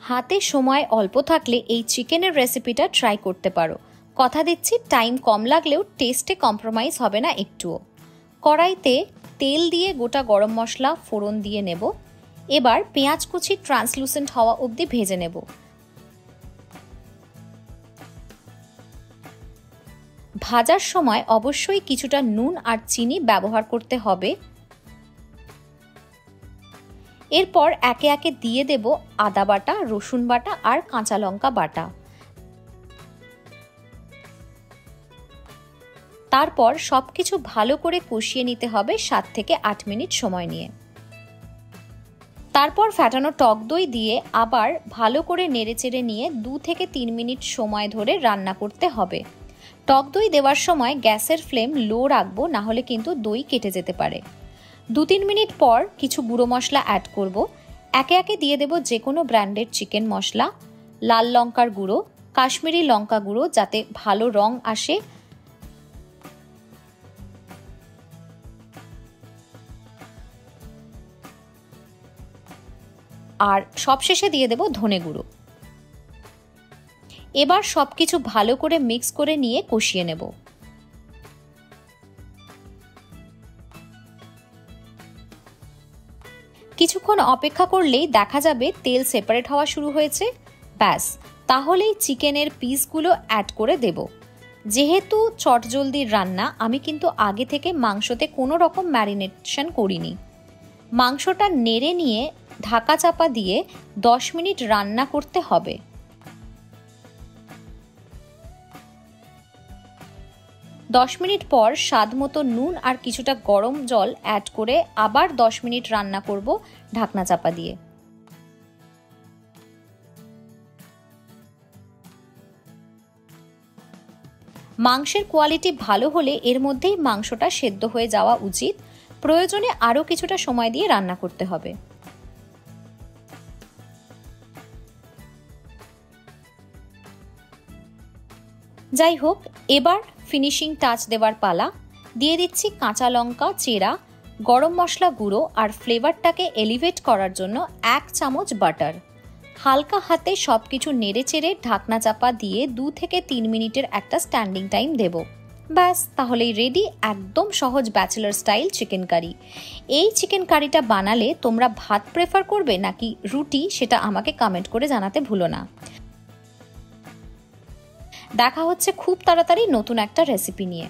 হাতে সময় অল্প থাকলে এই চিকেনের রেসিপিটা ট্রাই করতে পারো। কথা দিচ্ছি টাইম কম লাগলেও টেস্টে কম্প্রোমাইজ হবে না একটুও। কড়াইতে তেল দিয়ে গোটা গরম মশলা ফোড়ন দিয়ে নেব। এবার পেঁয়াজ কুচি ট্রান্সলুসেন্ট হওয়া অবধি ভেজে নেব। ভাজার সময় অবশ্যই কিছুটা নুন আর চিনি ব্যবহার করতে হবে। এরপর একে একে দিয়ে দেব আদা বাটা, রসুন বাটা আর কাঁচা লঙ্কা বাটা। তারপর সবকিছু ভালো করে কষিয়ে নিতে হবে 7 থেকে 8 মিনিট সময় নিয়ে। তারপর ফ্যাটানো টক দই দিয়ে আবার ভালো করে নেড়েচেড়ে নিয়ে 2 থেকে 3 মিনিট সময় ধরে রান্না করতে হবে। টক দই দেওয়ার সময় গ্যাসের ফ্লেম লো রাখবো, না হলে কিন্তু দই কেটে যেতে পারে। 2-3 মিনিট পর কিছু গুঁড়ো মশলা অ্যাড করব। একে একে দিয়ে দেব যে কোনো ব্র্যান্ডের চিকেন মশলা, লাল লঙ্কার গুঁড়ো, কাশ্মীরি লঙ্কা গুঁড়ো যাতে ভালো রং আসে, আর সবশেষে দিয়ে দেব ধনে গুঁড়ো। এবার সবকিছু ভালো করে মিক্স করে নিয়ে কষিয়ে নেব। কিছুক্ষণ অপেক্ষা করলেই দেখা যাবে তেল সেপারেট হওয়া শুরু হয়েছে। ব্যাস, তাহলেই চিকেনের পিসগুলো অ্যাড করে দেব। যেহেতু চটজলদির রান্না, আমি কিন্তু আগে থেকে মাংসতে কোনো রকম ম্যারিনেশন করিনি। মাংসটা নেড়ে নিয়ে ঢাকা চাপা দিয়ে 10 মিনিট রান্না করতে হবে। 10 মিনিট পর স্বাদ মতো নুন আর কিছুটা গরম জল অ্যাড করে আবার 10 মিনিট রান্না করব ঢাকনা চাপা দিয়ে। মাংসের কোয়ালিটি ভালো হলে এর মধ্যেই মাংসটা সেদ্ধ হয়ে যাওয়া উচিত। প্রয়োজনে আরও কিছুটা সময় দিয়ে রান্না করতে হবে। যাই হোক, এবার ফিনিশিং টাচ দেওয়ার পালা। দিয়ে দিচ্ছি কাঁচা লঙ্কা চেরা, গরম মশলা গুঁড়ো আর ফ্লেভারটাকে এলিভেট করার জন্য 1 চামচ বাটার। হালকা হাতে সবকিছু নেড়েচেড়ে ঢাকনা চাপা দিয়ে 2 থেকে 3 মিনিটের একটা স্ট্যান্ডিং টাইম দেব। ব্যাস, তাহলেই রেডি একদম সহজ ব্যাচেলার স্টাইল চিকেন কারি। এই চিকেন কারিটা বানালে তোমরা ভাত প্রেফার করবে নাকি রুটি, সেটা আমাকে কমেন্ট করে জানাতে ভুলো না। দেখা হচ্ছে খুব তাড়াতাড়ি নতুন একটা রেসিপি নিয়ে।